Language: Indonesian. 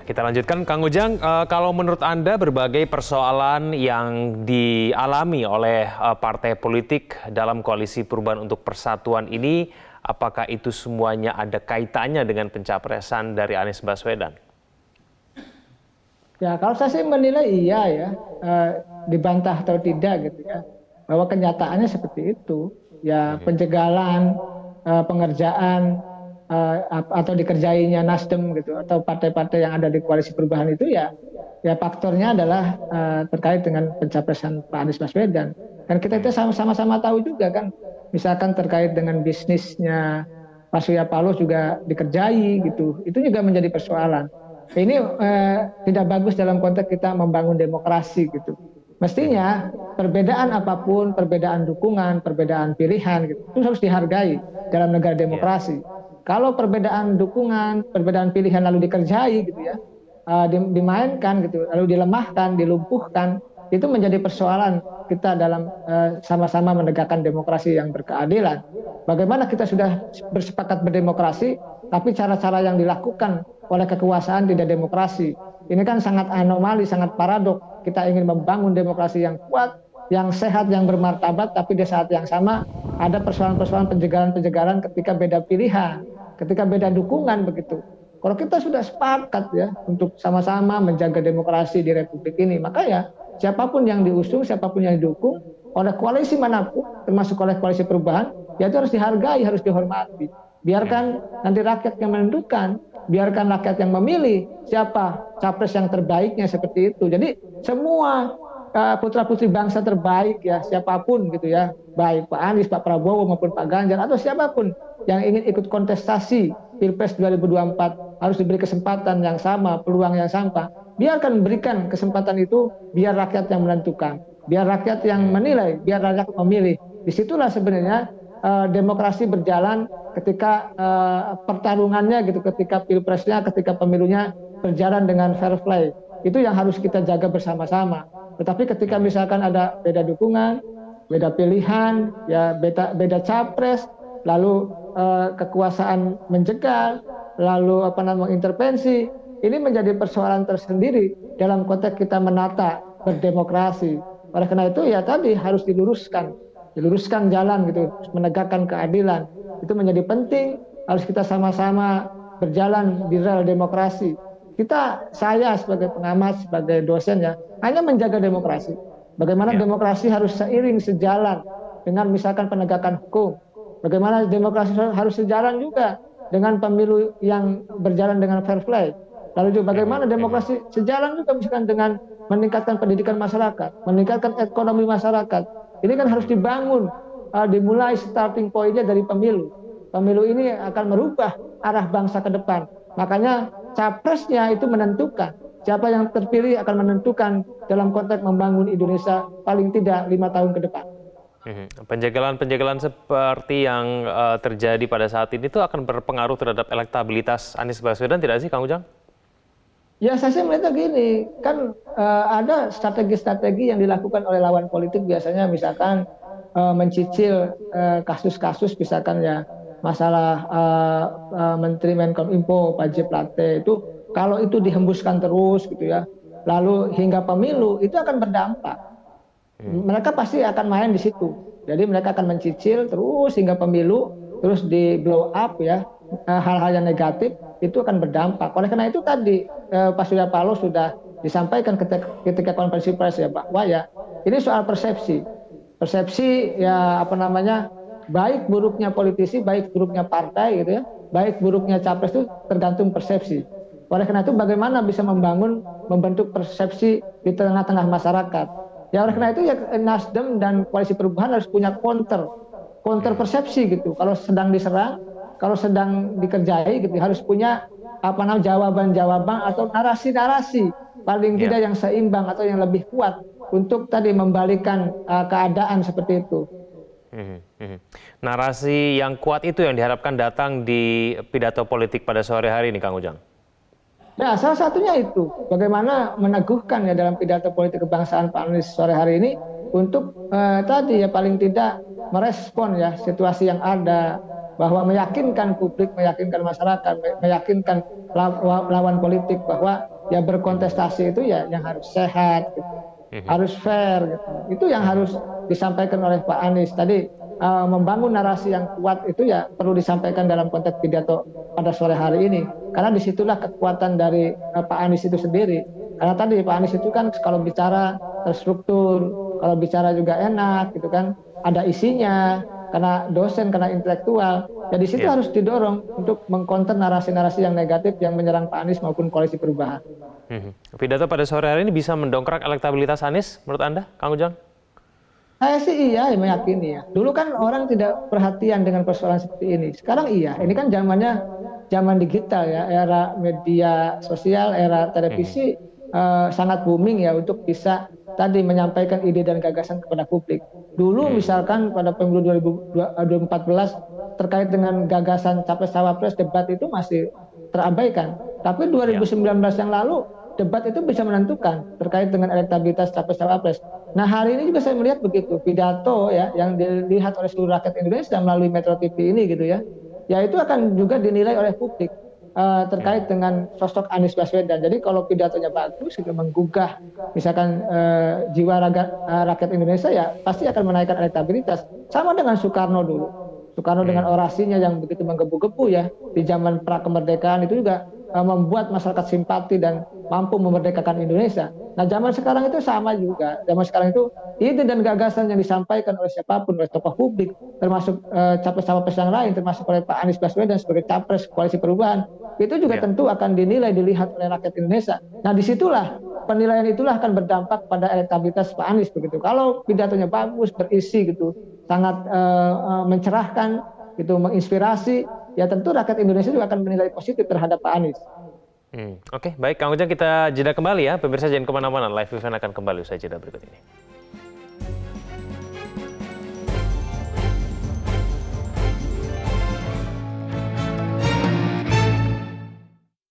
Kita lanjutkan, Kang Ujang. Kalau menurut Anda berbagai persoalan yang dialami oleh partai politik dalam koalisi perubahan untuk persatuan ini, apakah itu semuanya ada kaitannya dengan pencapresan dari Anies Baswedan? Ya, kalau saya sih menilai iya ya, dibantah atau tidak gitu ya, bahwa kenyataannya seperti itu. Ya, penjagalan, pengerjaan atau dikerjainya Nasdem gitu atau partai-partai yang ada di koalisi perubahan itu ya faktornya adalah terkait dengan pencapresan Pak Anies Baswedan. Dan kita itu sama-sama tahu juga kan, misalkan terkait dengan bisnisnya Pak Surya Paloh juga dikerjai gitu, itu juga menjadi persoalan. Ini tidak bagus dalam konteks kita membangun demokrasi gitu. Mestinya perbedaan apapun, perbedaan dukungan, perbedaan pilihan gitu, itu harus dihargai dalam negara demokrasi. Kalau perbedaan dukungan, perbedaan pilihan lalu dikerjai gitu ya, dimainkan gitu, lalu dilemahkan, dilumpuhkan, itu menjadi persoalan kita dalam sama-sama menegakkan demokrasi yang berkeadilan. Bagaimana kita sudah bersepakat berdemokrasi, tapi cara-cara yang dilakukan oleh kekuasaan tidak demokrasi. Ini kan sangat anomali, sangat paradok. Kita ingin membangun demokrasi yang kuat, yang sehat, yang bermartabat, tapi di saat yang sama ada persoalan-persoalan penjagalan-penjagalan ketika beda pilihan, ketika beda dukungan begitu. Kalau kita sudah sepakat ya untuk sama-sama menjaga demokrasi di Republik ini, maka ya siapapun yang diusung, siapapun yang didukung oleh koalisi manapun, termasuk oleh koalisi perubahan, ya itu harus dihargai, harus dihormati. Biarkan nanti rakyat yang menentukan, biarkan rakyat yang memilih siapa capres yang terbaiknya seperti itu. Jadi semua putra-putri bangsa terbaik ya siapapun gitu ya, baik Pak Anies, Pak Prabowo maupun Pak Ganjar atau siapapun yang ingin ikut kontestasi Pilpres 2024 harus diberi kesempatan yang sama, peluang yang sama. Biarkan berikan kesempatan itu, biar rakyat yang menentukan, biar rakyat yang menilai, biar rakyat memilih. Disitulah sebenarnya demokrasi berjalan ketika pertarungannya gitu, ketika pilpresnya, ketika pemilunya berjalan dengan fair play. Itu yang harus kita jaga bersama-sama. Tetapi ketika misalkan ada beda dukungan, beda pilihan, ya beda capres, lalu kekuasaan menjegal, lalu intervensi, ini menjadi persoalan tersendiri dalam konteks kita menata berdemokrasi. Oleh karena itu ya tadi harus diluruskan jalan gitu, menegakkan keadilan. Itu menjadi penting, harus kita sama-sama berjalan di rel demokrasi. Saya sebagai pengamat, sebagai dosen ya, hanya menjaga demokrasi. Bagaimana demokrasi harus seiring sejalan dengan misalkan penegakan hukum. Bagaimana demokrasi harus sejalan juga dengan pemilu yang berjalan dengan fair play. Lalu juga bagaimana demokrasi sejalan juga misalkan dengan meningkatkan pendidikan masyarakat, meningkatkan ekonomi masyarakat. Ini kan harus dibangun, dimulai starting point-nya dari pemilu. Pemilu ini akan merubah arah bangsa ke depan. Makanya capresnya itu menentukan. Siapa yang terpilih akan menentukan dalam konteks membangun Indonesia paling tidak 5 tahun ke depan. Penjagalan-penjagalan seperti yang terjadi pada saat ini itu akan berpengaruh terhadap elektabilitas Anies Baswedan tidak sih, Kang Ujang? Ya saya sih melihatnya gini, kan ada strategi-strategi yang dilakukan oleh lawan politik biasanya misalkan mencicil kasus-kasus misalkan ya masalah Menteri Menkominfo Pak J. Plate itu kalau itu dihembuskan terus gitu ya, lalu hingga pemilu itu akan berdampak. Mereka pasti akan main di situ. Jadi mereka akan mencicil terus hingga pemilu, terus di blow up ya, hal-hal yang negatif itu akan berdampak. Oleh karena itu tadi Pak Surya Paloh sudah disampaikan ketika konferensi pers ya bahwa ya ini soal persepsi. Persepsi ya baik buruknya politisi, baik buruknya partai gitu ya, baik buruknya capres itu tergantung persepsi. Oleh karena itu bagaimana bisa membentuk persepsi di tengah-tengah masyarakat. Ya oleh karena itu ya Nasdem dan koalisi perubahan harus punya counter persepsi gitu. Kalau sedang diserang, kalau sedang dikerjai gitu harus punya jawaban-jawaban atau narasi-narasi paling tidak yang seimbang atau yang lebih kuat untuk tadi membalikan keadaan seperti itu. Narasi yang kuat itu yang diharapkan datang di pidato politik pada sore hari ini, Kang Ujang. Nah, salah satunya itu bagaimana meneguhkan ya dalam pidato politik kebangsaan Pak Anies sore hari ini untuk tadi ya paling tidak merespon ya situasi yang ada, bahwa meyakinkan publik, meyakinkan masyarakat, meyakinkan lawan politik bahwa ya berkontestasi itu ya yang harus sehat, gitu. Harus fair, gitu. Itu yang harus disampaikan oleh Pak Anies tadi. Membangun narasi yang kuat itu ya perlu disampaikan dalam konteks pidato pada sore hari ini, karena disitulah kekuatan dari Pak Anies itu sendiri. Karena tadi Pak Anies itu kan kalau bicara terstruktur, kalau bicara juga enak gitu kan, ada isinya, karena dosen, karena intelektual. Jadi situ Ya. harus didorong untuk mengkonter narasi-narasi yang negatif yang menyerang Pak Anies maupun koalisi perubahan. Pidato pada sore hari ini bisa mendongkrak elektabilitas Anies menurut Anda, Kang Ujang? Saya sih iya meyakini ya. Dulu kan orang tidak perhatian dengan persoalan seperti ini. Sekarang iya. Ini kan zamannya zaman digital ya, era media sosial, era televisi sangat booming ya untuk bisa tadi menyampaikan ide dan gagasan kepada publik. Dulu misalkan pada pemilu 2014 terkait dengan gagasan capres-cawapres, debat itu masih terabaikan. Tapi Ya. 2019 yang lalu debat itu bisa menentukan terkait dengan elektabilitas capres-cawapres. Nah, hari ini juga saya melihat begitu, pidato ya yang dilihat oleh seluruh rakyat Indonesia melalui Metro TV ini gitu ya. Ya itu akan juga dinilai oleh publik terkait dengan sosok Anies Baswedan. Jadi kalau pidatonya bagus itu menggugah misalkan jiwa rakyat Indonesia ya pasti akan menaikkan elektabilitas. Sama dengan Soekarno dulu. Soekarno dengan orasinya yang begitu menggebu-gebu ya di zaman pra kemerdekaan itu juga membuat masyarakat simpati dan mampu memerdekakan Indonesia. Nah, zaman sekarang itu sama juga. Zaman sekarang itu ide dan gagasan yang disampaikan oleh siapapun, oleh tokoh publik, termasuk capres-capres yang lain, termasuk oleh Pak Anies Baswedan sebagai capres koalisi perubahan, itu juga Ya. tentu akan dinilai, dilihat oleh rakyat Indonesia. Nah, disitulah penilaian itulah akan berdampak pada elektabilitas Pak Anies begitu. Kalau pidatonya bagus, berisi gitu, sangat mencerahkan, gitu, menginspirasi, ya tentu rakyat Indonesia juga akan menilai positif terhadap Pak Anies. Oke, baik Kang Ujang, kita jeda kembali ya. Pemirsa jangan kemana-mana, live event akan kembali usai jeda berikut ini.